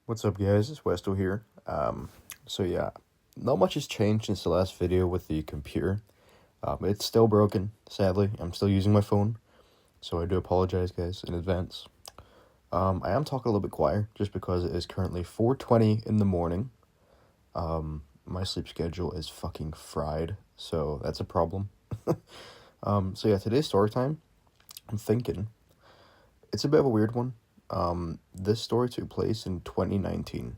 What's up, guys? It's Westo here. So yeah, not much has changed since the last video with the computer. It's still broken, sadly. I'm still using my phone, so I do apologize, guys, in advance. I am talking a little bit quieter just because it is currently 4:20 in the morning. My sleep schedule is fucking fried, so that's a problem. So yeah, today's story time. I'm thinking it's a bit of a weird one. This story took place in 2019.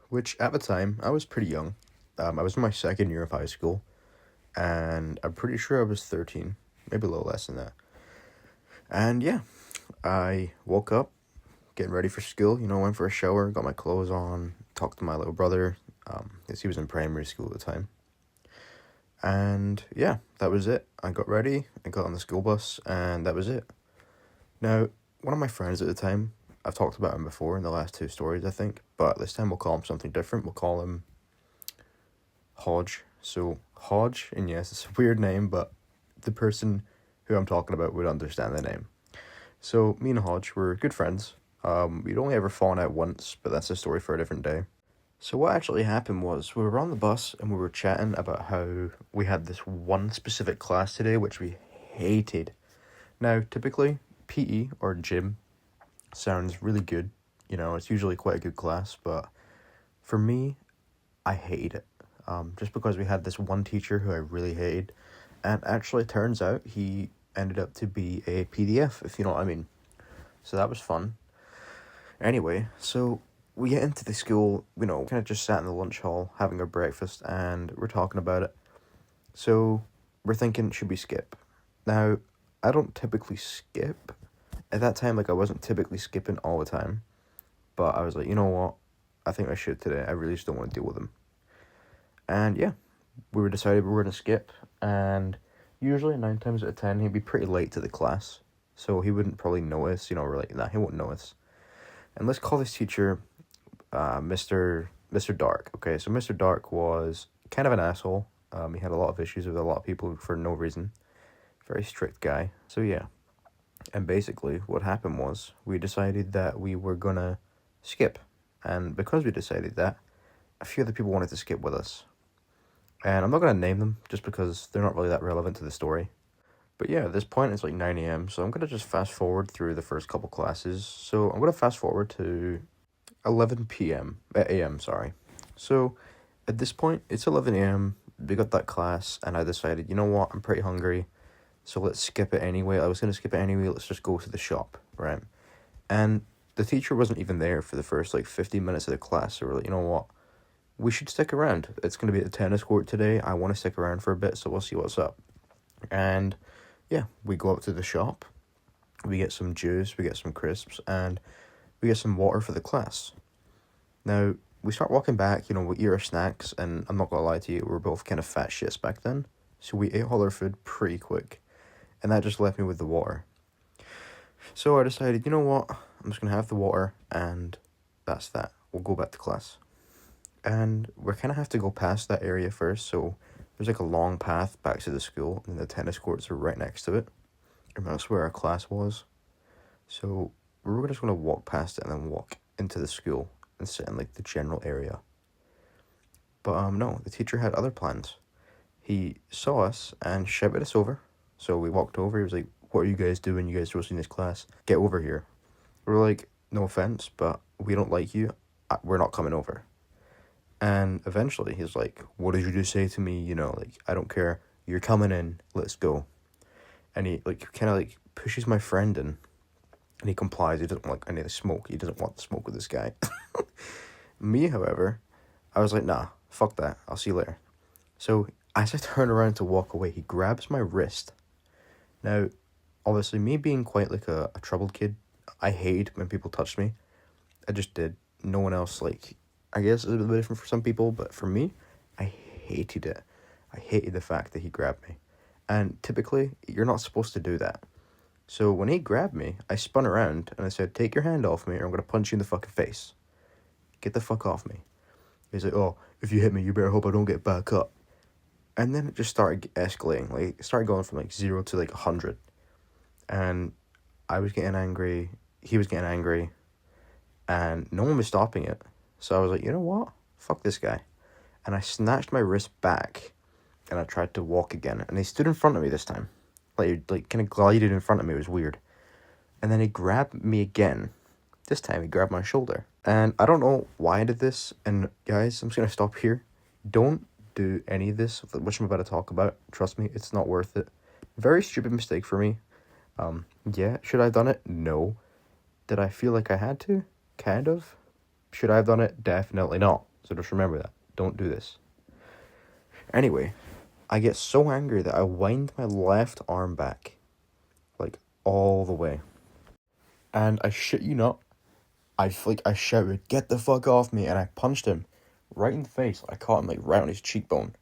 Which at the time I was pretty young. I was in my second year of high school, and I'm pretty sure I was 13, maybe a little less than that. And yeah, I woke up, getting ready for school. Went for a shower, got my clothes on, talked to my little brother, because he was in primary school at the time. And yeah, that was it. I got ready, I got on the school bus, and that was it. Now, one of my friends at the time, I've talked about him before in the last two stories, I think, but this time we'll call him something different. We'll call him Hodge. So, Hodge, and yes, it's a weird name, but the person who I'm talking about would understand the name. So, me and Hodge were good friends. We'd only ever fallen out once, but that's a story for a different day. So what actually happened was we were on the bus and we were chatting about how we had this one specific class today which we hated. Now, typically, PE or gym sounds really good. It's usually quite a good class, but for me, I hated it. Just because we had this one teacher who I really hated, and actually it turns out he ended up to be a PDF, if you know what I mean. So that was fun. Anyway, so we get into the school, kind of just sat in the lunch hall having our breakfast, and we're talking about it. So we're thinking, should we skip? Now, I don't typically skip. At that time, I wasn't typically skipping all the time, but I was like, you know what? I think I should today. I really just don't want to deal with him. And yeah, we were decided we were going to skip, and usually 9 times out of 10, he'd be pretty late to the class, so he wouldn't probably notice, we're like, nah, he won't notice. And let's call this teacher Mr. Dark. Okay, so Mr. Dark was kind of an asshole. He had a lot of issues with a lot of people for no reason. Very strict guy. So yeah. And basically what happened was we decided that we were gonna skip. And because we decided that, a few other people wanted to skip with us. And I'm not going to name them just because they're not really that relevant to the story. But yeah, at this point it's 9 a.m. So I'm going to just fast forward through the first couple classes. So I'm going to fast forward to 11 p.m. a.m. Sorry. So at this point it's 11 a.m. We got that class and I decided, you know what, I'm pretty hungry. So let's skip it anyway. I was going to skip it anyway. Let's just go to the shop, right? And the teacher wasn't even there for the first 15 minutes of the class. So we're like, you know what? We should stick around. It's going to be at the tennis court today. I want to stick around for a bit, so we'll see what's up. And yeah, we go up to the shop. We get some juice, we get some crisps, and we get some water for the class. Now, we start walking back, we eat our snacks, and I'm not going to lie to you, we were both kind of fat shits back then. So we ate all our food pretty quick, and that just left me with the water. So I decided, you know what, I'm just going to have the water, and that's that. We'll go back to class. And we kind of have to go past that area first, so there's a long path back to the school, and the tennis courts are right next to it, and that's where our class was. So we were just going to walk past it and then walk into the school and sit in the general area. But no, the teacher had other plans. He saw us and shouted us over, so we walked over. He was like, "What are you guys doing? You guys roasting this class? Get over here." We're like, "No offense, but we don't like you. We're not coming over." And eventually he's like, "What did you just say to me? I don't care. You're coming in. Let's go." And he kind of pushes my friend in. And he complies. He doesn't want any of the smoke. He doesn't want the smoke with this guy. Me, however, I was like, nah, fuck that. I'll see you later. So as I turn around to walk away, he grabs my wrist. Now, obviously, me being quite a troubled kid, I hate when people touch me. I just did. No one else, I guess it's a bit different for some people, but for me, I hated it. I hated the fact that he grabbed me. And typically, you're not supposed to do that. So when he grabbed me, I spun around and I said, "Take your hand off me or I'm going to punch you in the fucking face. Get the fuck off me." He's like, "Oh, if you hit me, you better hope I don't get back up." And then it just started escalating. It started going from 0 to 100. And I was getting angry. He was getting angry. And no one was stopping it. So I was like, you know what? Fuck this guy. And I snatched my wrist back and I tried to walk again. And he stood in front of me this time. Like kind of glided in front of me. It was weird. And then he grabbed me again. This time he grabbed my shoulder. And I don't know why I did this. And guys, I'm just going to stop here. Don't do any of this, which I'm about to talk about. Trust me, it's not worth it. Very stupid mistake for me. Yeah, should I have done it? No. Did I feel like I had to? Kind of. Should I have done it? Definitely not. So just remember that. Don't do this. Anyway, I get so angry that I wind my left arm back. Like, all the way. And I shit you not, I shouted, "Get the fuck off me!" And I punched him right in the face. I caught him like right on his cheekbone.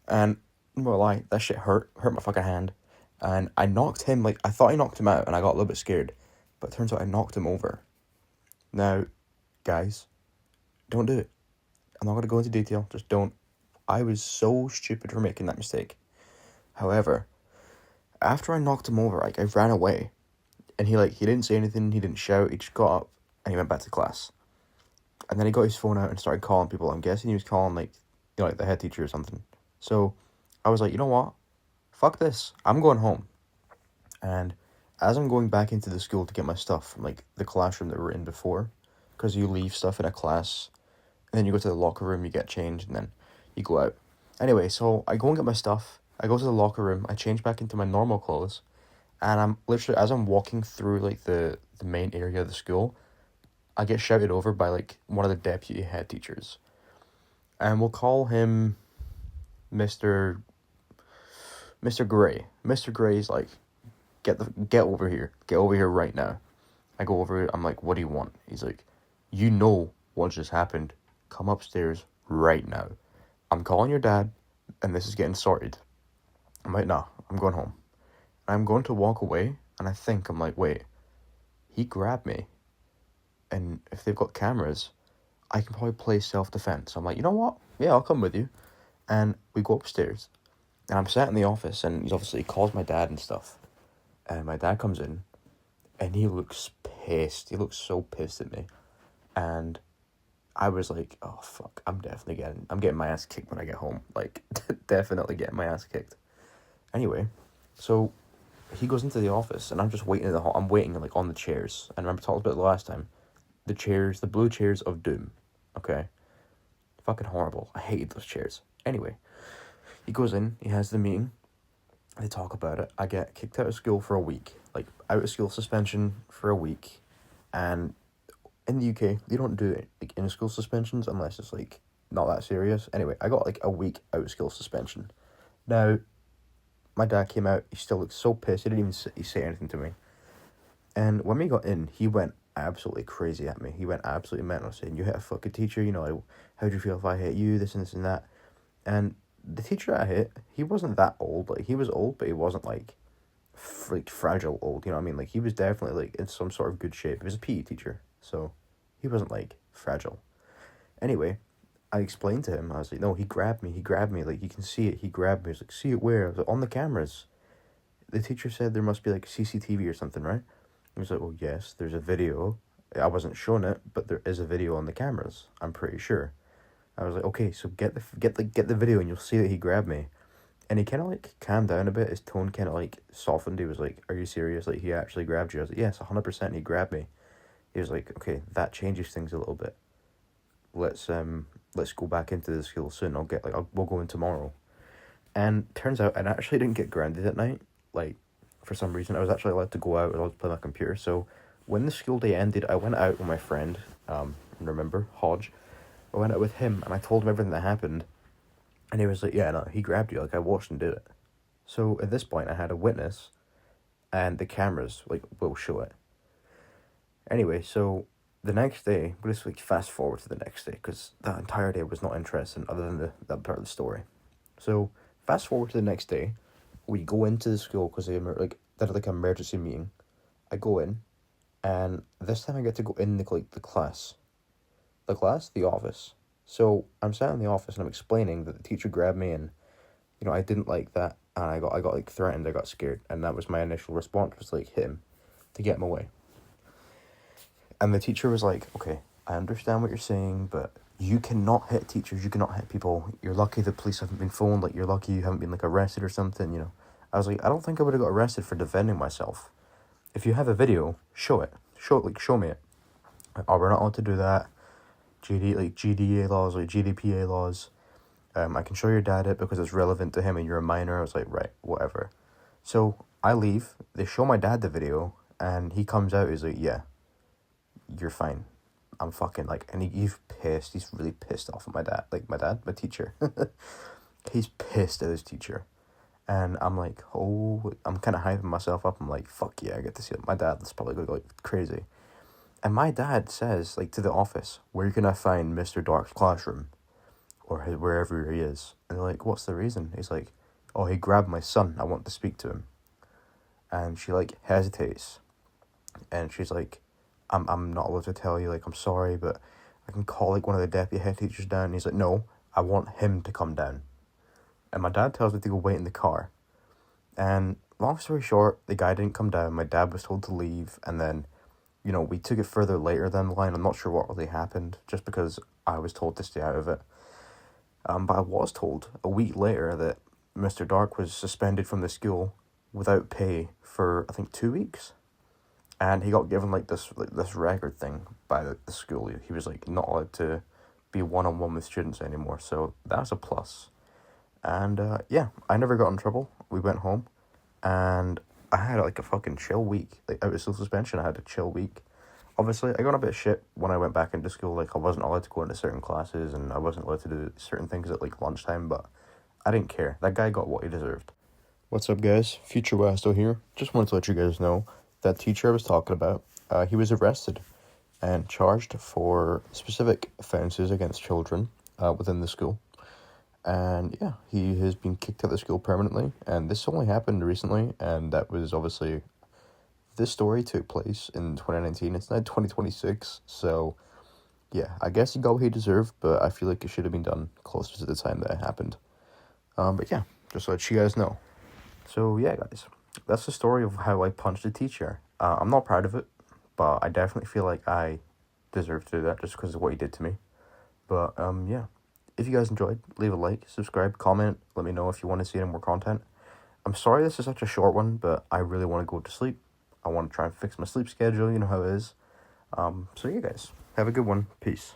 And I'm not gonna lie, that shit hurt my fucking hand. And I knocked him, like, I thought I knocked him out and I got a little bit scared. But it turns out I knocked him over. Now, guys, don't do it. I'm not going to go into detail, just don't. I was so stupid for making that mistake. However, after I knocked him over, like, I ran away. And he didn't say anything, he didn't shout, he just got up and he went back to class. And then he got his phone out and started calling people. I'm guessing he was calling, like, you know, like the head teacher or something. So I was like, you know what? Fuck this. I'm going home. And as I'm going back into the school to get my stuff from, like, the classroom that we were in before, because you leave stuff in a class, and then you go to the locker room, you get changed, and then you go out. Anyway, so I go and get my stuff. I go to the locker room. I change back into my normal clothes. And I'm literally, as I'm walking through, like, the main area of the school, I get shouted over by, like, one of the deputy head teachers. And we'll call him Mr. Gray. Mr. Gray's like, get over here. Get over here right now. I go over, I'm like, what do you want? He's like, you know what just happened. Come upstairs right now. I'm calling your dad, and this is getting sorted. I'm like, nah, I'm going home. And I'm going to walk away, and I'm like, wait, he grabbed me. And if they've got cameras, I can probably play self-defense. So I'm like, you know what? Yeah, I'll come with you. And we go upstairs. And I'm sat in the office, and he calls my dad and stuff. And my dad comes in, and he looks pissed. He looks so pissed at me. And I was like, oh, fuck, I'm getting my ass kicked when I get home. Like, definitely getting my ass kicked. Anyway, so he goes into the office, and I'm just waiting in the hall. I'm waiting, like, on the chairs. And I remember talking about it the last time. The blue chairs of doom. Okay? Fucking horrible. I hated those chairs. Anyway, he goes in, he has the meeting, they talk about it. I get kicked out of school for a week. Like, out of school suspension for a week. And in the UK, they don't do it, like, in-school suspensions unless it's, like, not that serious. Anyway, I got, like, a week out of school suspension. Now, my dad came out, he still looked so pissed, he didn't even say anything to me. And when we got in, he went absolutely crazy at me. He went absolutely mental, saying, you hit a fucking teacher, you know, like, how do you feel if I hit you, this and this and that. And the teacher I hit, he wasn't that old. Like, he was old, but he wasn't, like, fragile old, you know what I mean? Like, he was definitely, like, in some sort of good shape. He was a PE teacher, so he wasn't, like, fragile. Anyway, I explained to him, I was like, no, he grabbed me, like, you can see it, he grabbed me. He was like, see it where? I was like, on the cameras. The teacher said there must be, like, CCTV or something, right? He was like, well, yes, there's a video. I wasn't shown it, but there is a video on the cameras, I'm pretty sure. I was like, okay, so get the video and you'll see that he grabbed me. And he kind of, like, calmed down a bit. His tone kind of, like, softened. He was like, are you serious? Like, he actually grabbed you? I was like, yes, 100% he grabbed me. He was like, okay, that changes things a little bit. Let's go back into the school soon. We'll go in tomorrow. And turns out I actually didn't get grounded at night. Like, for some reason, I was actually allowed to go out and I was playing my computer. So when the school day ended, I went out with my friend, remember, Hodge. I went out with him and I told him everything that happened. And he was like, yeah, no, he grabbed you. Like, I watched him do it. So at this point, I had a witness and the cameras, like, will show it. Anyway, so the next day, we'll just, like, fast forward to the next day because that entire day was not interesting other than that part of the story. So fast forward to the next day, we go into the school because they did like an emergency meeting. I go in, and this time I get to go in the class. The office. So I'm sat in the office and I'm explaining that the teacher grabbed me and, you know, I didn't like that and I got like threatened, I got scared, and that was my initial response, was like hit him to get him away. And the teacher was like, okay, I understand what you're saying, but you cannot hit teachers, you cannot hit people. You're lucky the police haven't been phoned, like, you're lucky you haven't been, like, arrested or something, you know. I was like, I don't think I would have got arrested for defending myself. If you have a video, show it. Show me it. Oh, we're not allowed to do that. GDA laws, like GDPA laws. I can show your dad it because it's relevant to him and you're a minor. I was like, right, whatever. So I leave. They show my dad the video, and he comes out. He's like, yeah, you're fine. I'm fucking like, and he's pissed. He's really pissed off at my dad. Like, my teacher. He's pissed at his teacher. And I'm like, oh, I'm kind of hyping myself up. I'm like, fuck yeah, I get to see it. My dad is probably going to go like crazy. And my dad says, like, to the office, where can I find Mr. Dark's classroom? Or wherever he is. And they're like, what's the reason? He's like, oh, he grabbed my son. I want to speak to him. And she, like, hesitates. And she's like, I'm not allowed to tell you, like, I'm sorry, but I can call, like, one of the deputy head teachers down. And he's like, no, I want him to come down. And my dad tells me to go wait in the car. And long story short, the guy didn't come down. My dad was told to leave. And then, you know, we took it further later down the line. I'm not sure what really happened, just because I was told to stay out of it. But I was told a week later that Mr. Dark was suspended from the school without pay for, I think, 2 weeks. And he got given, like, this record thing by the school. He was, like, not allowed to be one-on-one with students anymore. So that's a plus. And, yeah, I never got in trouble. We went home. And I had, like, a fucking chill week. Like, out of school suspension, I had a chill week. Obviously, I got a bit of shit when I went back into school. Like, I wasn't allowed to go into certain classes, and I wasn't allowed to do certain things at, like, lunchtime, but I didn't care. That guy got what he deserved. What's up, guys? Future Westo here. Just wanted to let you guys know that teacher I was talking about, he was arrested and charged for specific offenses against children within the school. And, yeah, he has been kicked out of the school permanently, and this only happened recently, and that was obviously... This story took place in 2019. It's now 2026, so yeah, I guess he got what he deserved, but I feel like it should have been done closer to the time that it happened. But yeah, just to let you guys know. So yeah, guys, that's the story of how I punched a teacher. I'm not proud of it, but I definitely feel like I deserve to do that just because of what he did to me. But yeah, if you guys enjoyed, leave a like, subscribe, comment, let me know if you want to see any more content. I'm sorry this is such a short one, but I really want to go to sleep. I want to try and fix my sleep schedule, you know how it is. So yeah, guys, have a good one. Peace.